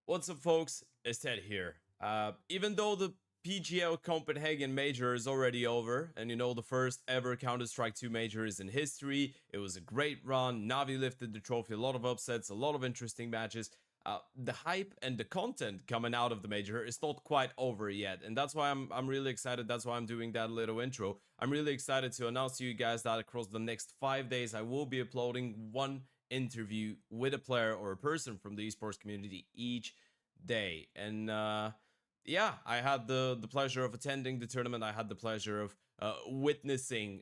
What's up, folks? It's Ted here. Even though the PGL Copenhagen Major is already over, and the first ever Counter-Strike 2 Major is in history, it was a great run, Na'Vi lifted the trophy, a lot of upsets, a lot of interesting matches. The hype and the content coming out of the Major is not quite over yet, and that's why I'm really excited. That's why I'm doing that little intro. I'm really excited to announce to you guys that across the next 5 days, I will be uploading one interview with a player or a person from the esports community each day. And yeah, I had the pleasure of attending the tournament. I had the pleasure of witnessing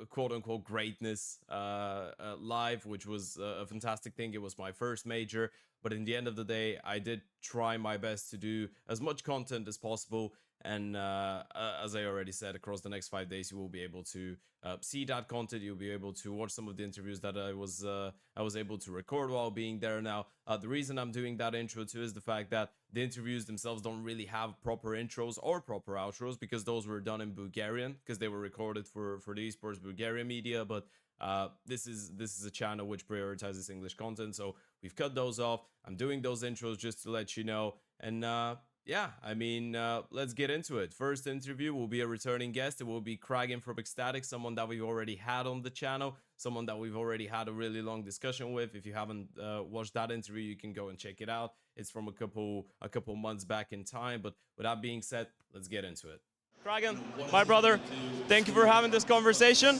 quote-unquote greatness live, which was a fantastic thing. It was my first major, but in the end of the day, I did try my best to do as much content as possible. And as I already said, across the next 5 days, you will be able to see that content. You'll be able to watch some of the interviews that I was able to record while being there. Now, the reason I'm doing that intro too is the fact that the interviews themselves don't really have proper intros or proper outros, because those were done in Bulgarian, because they were recorded for the esports Bulgaria media. But this is a channel which prioritizes English content, so we've cut those off. I'm doing those intros just to let you know. And yeah, I mean, let's get into it. First interview will be a returning guest. It will be Kraghen from ECSTATIC, someone that we've already had on the channel, someone that we've already had a really long discussion with. If you haven't watched that interview, you can go and check it out. It's from a couple months back in time. But with that being said, let's get into it. Kraghen, my brother, thank you for having this conversation.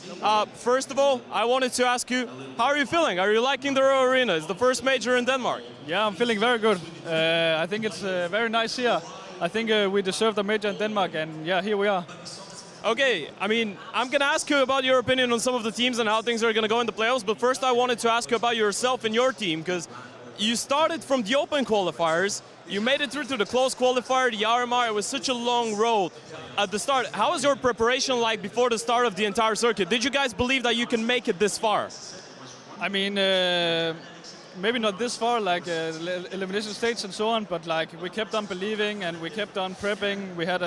First of all, I wanted to ask you, how are you feeling? Are you liking the Royal Arena? It's the first major in Denmark. Yeah, I'm feeling very good. I think it's very nice here. I think we deserve the major in Denmark, and yeah, here we are. Okay, I mean, I'm going to ask you about your opinion on some of the teams and how things are going to go in the playoffs, but first I wanted to ask you about yourself and your team, because you started from the open qualifiers, you made it through to the close qualifier, the RMR. It was such a long road at the start. How was your preparation like before the start of the entire circuit? Did you guys believe that you can make it this far? I mean, maybe not this far, like elimination stage and so on, but like we kept on believing and we kept on prepping. We had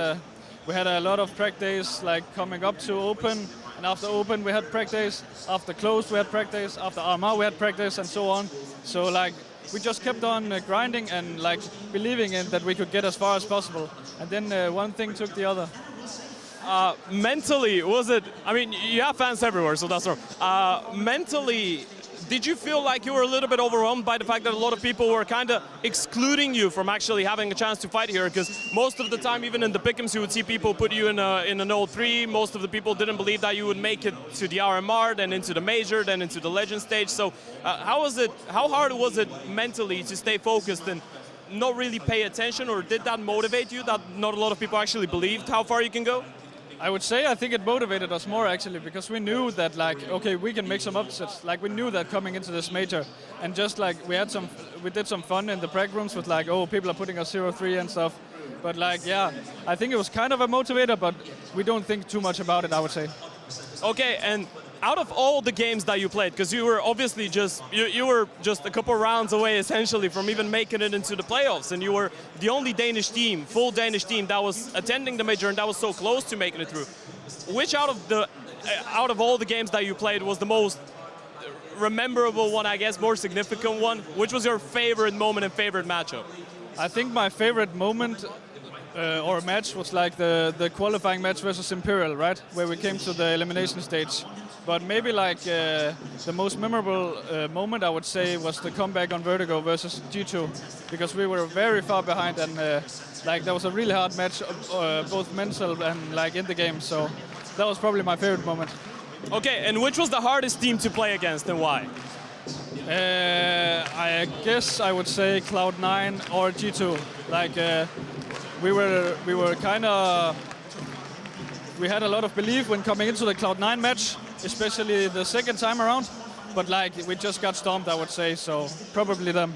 a lot of practice, like coming up to open, and after open we had practice. After close we had practice. After RMR we had practice, and so on. So like we just kept on grinding and like believing in that we could get as far as possible. And then one thing took the other. Mentally, was it? I mean, you have fans everywhere, so that's wrong. Mentally, did you feel like you were a little bit overwhelmed by the fact that a lot of people were kind of excluding you from actually having a chance to fight here? Because most of the time, even in the pick'ems, you would see people put you in an 0-3. Most of the people didn't believe that you would make it to the RMR, then into the major, then into the legend stage. So how hard was it mentally to stay focused and not really pay attention, or did that motivate you that not a lot of people actually believed how far you can go? I would say I think it motivated us more actually, because we knew that like, okay, we can make some upsets. Like we knew that coming into this major, and just like we did some fun in the practice rooms with like, oh, people are putting us 0-3 and stuff. But like, yeah, I think it was kind of a motivator, but we don't think too much about it, I would say. Okay, and out of all the games that you played, because you were obviously you were just a couple rounds away essentially from even making it into the playoffs, and you were the only Danish team, full Danish team, that was attending the major and that was so close to making it through. Which out of all the games that you played was the most rememberable one, I guess, more significant one? Which was your favorite moment and favorite matchup? I think my favorite moment or match was like the qualifying match versus Imperial, right? Where we came to the elimination stage. But maybe like the most memorable moment, I would say, was the comeback on Vertigo versus G2, because we were very far behind, and like that was a really hard match, both mental and like in the game. So that was probably my favorite moment. Okay, and which was the hardest team to play against, and why? I guess I would say Cloud9 or G2. Like we were kind of. We had a lot of belief when coming into the Cloud9 match, especially the second time around, but like we just got stomped, I would say, so probably them.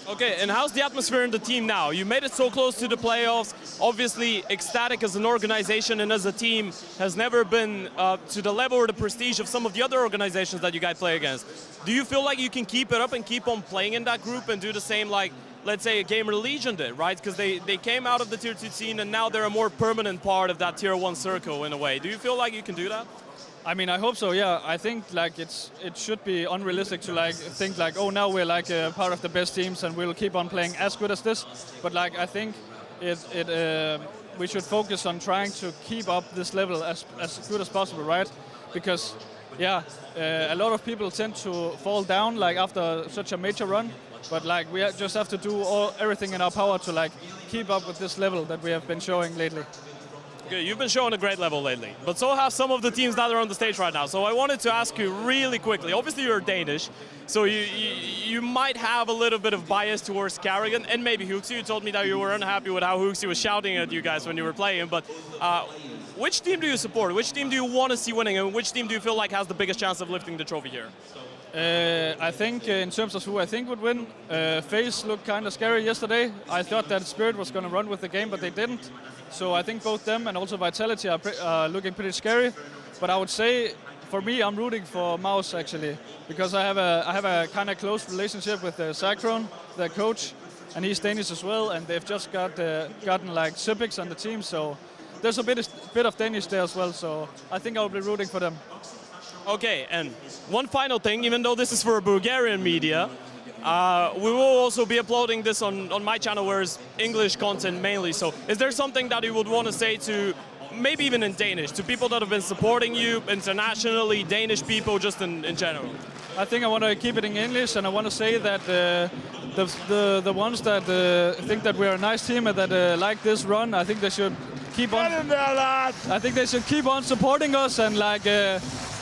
Okay, and how's the atmosphere in the team now? You made it so close to the playoffs. Obviously, ECSTATIC as an organization and as a team has never been to the level or the prestige of some of the other organizations that you guys play against. Do you feel like you can keep it up and keep on playing in that group and do the same like, let's say, a Gamer Legion did, right? Because they came out of the Tier 2 scene and now they're a more permanent part of that Tier 1 circle in a way. Do you feel like you can do that? I mean, I hope so. Yeah, I think like it should be unrealistic to like think like, oh, now we're like part of the best teams and we'll keep on playing as good as this. But like I think we should focus on trying to keep up this level as good as possible, right? Because yeah, a lot of people tend to fall down like after such a major run. But like we just have to do everything in our power to like keep up with this level that we have been showing lately. Good. You've been showing a great level lately, but so have some of the teams that are on the stage right now. So I wanted to ask you really quickly. Obviously, you're Danish, so you might have a little bit of bias towards Kraghen and maybe Huxi. You told me that you were unhappy with how Huxi was shouting at you guys when you were playing, but which team do you support? Which team do you want to see winning, and which team do you feel like has the biggest chance of lifting the trophy here? I think in terms of who I think would win, FaZe looked kind of scary yesterday. I thought that Spirit was going to run with the game, but they didn't. So I think both them and also Vitality are looking pretty scary. But I would say, for me, I'm rooting for Mouse actually, because I have a kind of close relationship with Cyclone, their coach, and he's Danish as well. And they've just gotten like Cipics on the team, so there's a bit of Danish there as well. So I think I'll be rooting for them. Okay, and one final thing, even though this is for Bulgarian media, we will also be uploading this on my channel, where it's English content mainly. So is there something that you would want to say to, maybe even in Danish, to people that have been supporting you internationally, Danish people, just in general? I think I want to keep it in English, and I want to say that the ones that think that we're a nice team and that like this run, I think they should keep on. I think they should keep on supporting us, and like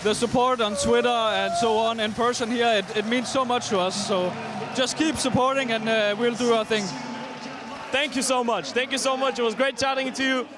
the support on Twitter and so on in person here, it means so much to us. So just keep supporting, and we'll do our thing. Thank you so much. Thank you so much. It was great chatting to you.